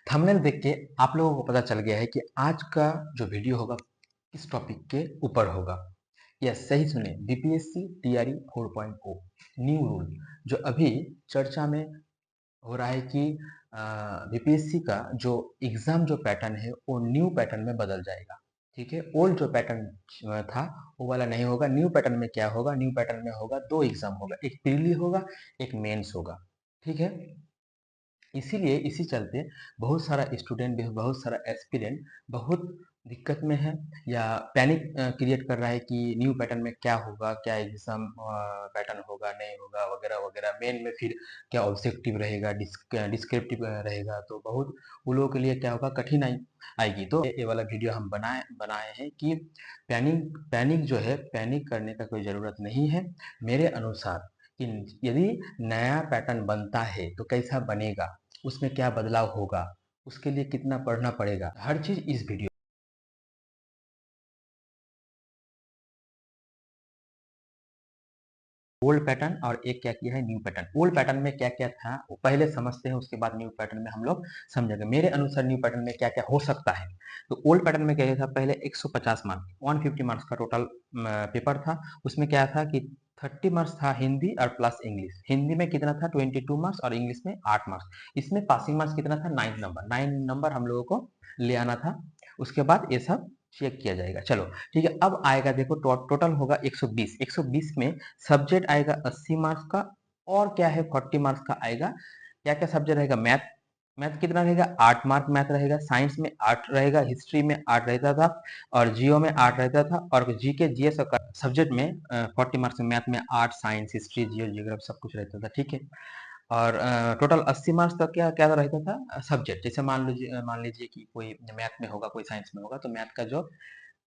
Thumbnail देख के आप लोगों को पता चल गया है कि आज का जो वीडियो होगा किस टॉपिक के ऊपर होगा। यस, सही सुने, बीपीएससी टीआरई 4.0 न्यू रूल जो अभी चर्चा में हो रहा है कि बीपीएससी का जो एग्जाम जो पैटर्न है वो न्यू पैटर्न में बदल जाएगा। ठीक है, ओल्ड जो पैटर्न था वो वाला नहीं होगा। न्यू पैटर्न में क्या होगा? न्यू पैटर्न में होगा दो एग्जाम होगा, एक प्रीली होगा, एक मेंस होगा। ठीक है, इसीलिए इसी चलते बहुत सारा स्टूडेंट भी, बहुत सारा एस्पिरेंट बहुत दिक्कत में है या पैनिक क्रिएट कर रहा है कि न्यू पैटर्न में क्या होगा, क्या एग्जाम पैटर्न होगा, नहीं होगा, वगैरह वगैरह। मेन में फिर क्या ऑब्जेक्टिव रहेगा, डिस्क्रिप्टिव रहेगा, तो बहुत उन लोगों के लिए क्या होगा, कठिनाई आएगी। तो ये वाला वीडियो हम बनाए बनाए हैं कि पैनिक पैनिक जो है, पैनिक करने का कोई ज़रूरत नहीं है। मेरे अनुसार कि यदि नया पैटर्न बनता है तो कैसा बनेगा, उसमें क्या बदलाव होगा, उसके लिए कितना पढ़ना पड़ेगा, हर चीज इस वीडियो। ओल्ड पैटर्न और एक क्या किया है, न्यू पैटर्न। ओल्ड पैटर्न में क्या क्या था वो पहले समझते हैं, उसके बाद न्यू पैटर्न में हम लोग समझेंगे। मेरे अनुसार न्यू पैटर्न में क्या क्या हो सकता है। तो ओल्ड पैटर्न में क्या था, पहले 150 मार्क्स 150 मार्क्स का टोटल पेपर था। उसमें क्या था कि 30 मार्क्स था हिंदी और प्लस इंग्लिश। हिंदी में कितना था, 22 मार्क्स, और इंग्लिश में 8 मार्क्स। इसमें पासिंग मार्क्स कितना था, 9 नंबर हम लोगों को ले आना था। उसके बाद ये सब चेक किया जाएगा। चलो ठीक है, अब आएगा देखो, टोटल होगा 120। 120 में सब्जेक्ट आएगा 80 मार्क्स का, और क्या है 40 मार्क्स का आएगा। क्या क्या सब्जेक्ट रहेगा, मैथ। मैथ कितना रहेगा, 8 मार्क मैथ रहेगा। साइंस में 8 रहेगा, हिस्ट्री में 8 रहता था, और जियो में 8 रहता था, और जीके जीएस सब्जेक्ट में 40 मार्क्स में मैथ में 8, साइंस, हिस्ट्री, जियो, जियोग्राफी सब कुछ रहता था। ठीक है, और टोटल 80 मार्क्स का क्या क्या रहता था, सब्जेक्ट। जैसे मान लीजिए कि कोई मैथ में होगा, कोई साइंस में होगा, तो मैथ का जो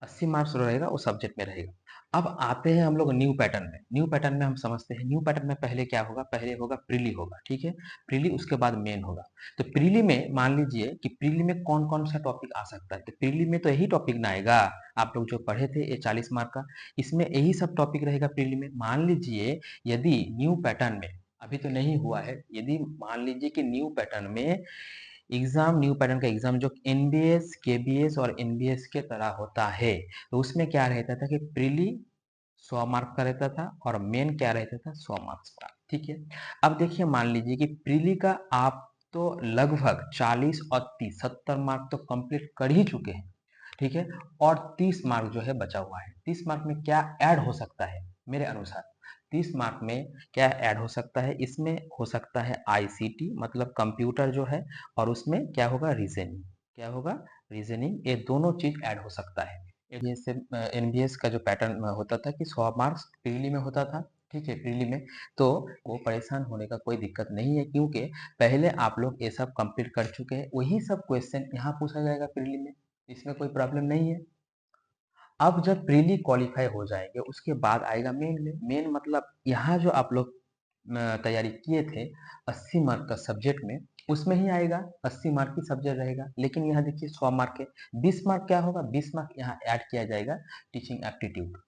80 मार्क्स रहेगा वो सब्जेक्ट में रहेगा। अब आते हैं हम लोग न्यू पैटर्न में। न्यू पैटर्न में हम समझते हैं, न्यू पैटर्न में पहले क्या होगा, पहले होगा प्रीली होगा। ठीक है, प्रीली, उसके बाद मेन होगा। तो प्रीली में मान लीजिए कि प्रीली में कौन कौन सा टॉपिक आ सकता है। तो प्रीली में तो यही टॉपिक ना आएगा, आप लोग जो पढ़े थे ये 40 मार्क का, इसमें यही सब टॉपिक रहेगा प्रीली में। मान लीजिए यदि न्यू पैटर्न में, अभी तो नहीं हुआ है, यदि मान लीजिए कि न्यू पैटर्न में एग्जाम, न्यू पैटर्न का एग्जाम जो एनबीएस, केबीएस और एनबीएस के तरह होता है, तो उसमें क्या रहता था कि प्रीली 100 मार्क्स का रहता था और मेन क्या रहता था, 100 मार्क्स का। ठीक है, अब देखिए मान लीजिए कि प्रीली का आप तो लगभग 40 और 30 70 मार्क तो कंप्लीट कर ही चुके हैं। ठीक है, और 30 मार्क जो है बचा हुआ है। 30 मार्क में क्या ऐड हो सकता है, मेरे अनुसार 30 मार्क में क्या ऐड हो सकता है, इसमें हो सकता है आईसीटी मतलब कंप्यूटर जो है, और उसमें क्या होगा, रीजनिंग। क्या होगा, रीजनिंग। ये दोनों चीज ऐड हो सकता है। जैसे एनबीएस का जो पैटर्न होता था कि 100 मार्क्स प्रीली में होता था। ठीक है, प्रीली में तो वो परेशान होने का कोई दिक्कत नहीं है, क्योंकि पहले आप लोग ये सब कंप्लीट कर चुके हैं। वही सब क्वेश्चन यहाँ पूछा जाएगा प्रीली में, इसमें कोई प्रॉब्लम नहीं है। अब जब प्रीली क्वालिफाई हो जाएंगे उसके बाद आएगा मेन में। मेन मतलब यहाँ जो आप लोग तैयारी किए थे 80 मार्क का सब्जेक्ट में, उसमें ही आएगा। 80 मार्क की सब्जेक्ट रहेगा, लेकिन यहाँ देखिए 100 मार्क के 20 मार्क क्या होगा, 20 मार्क यहाँ ऐड किया जाएगा टीचिंग एप्टीट्यूड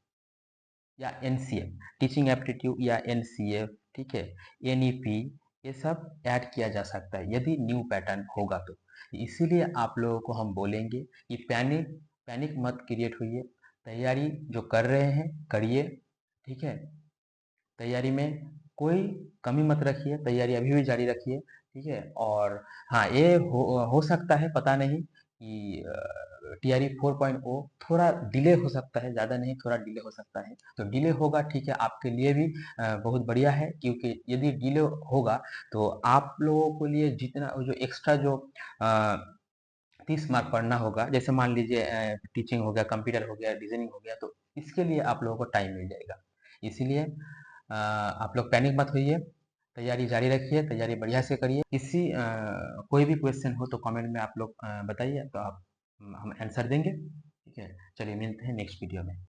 या एनसीएफ, टीचिंग एप्टीट्यूड या एनसीएफ। ठीक है, एनईपी, ये सब ऐड किया जा सकता है यदि न्यू पैटर्न होगा तो। इसीलिए आप लोगों को हम बोलेंगे कि पैनिक पैनिक मत क्रिएट होइए, तैयारी जो कर रहे हैं करिए। ठीक है, तैयारी में कोई कमी मत रखिए, तैयारी अभी भी जारी रखिए। ठीक है, और हाँ, ये हो सकता है, पता नहीं कि टीआरई 4.0 थोड़ा डिले हो सकता है, ज़्यादा नहीं, थोड़ा डिले हो सकता है। तो डिले होगा, ठीक है, आपके लिए भी बहुत बढ़िया है, क्योंकि यदि डिले होगा तो आप लोगों के लिए जितना जो एक्स्ट्रा जो 30 मार्क पढ़ना होगा, जैसे मान लीजिए टीचिंग हो गया, कंप्यूटर हो गया, डिजाइनिंग हो गया, तो इसके लिए आप लोगों को टाइम मिल जाएगा। इसीलिए आप लोग पैनिक मत होइए, तैयारी जारी रखिए, तैयारी बढ़िया से करिए। कोई भी क्वेश्चन हो तो कमेंट में आप लोग बताइए, तो आप हम आंसर देंगे। ठीक है, चलिए मिलते हैं नेक्स्ट वीडियो में।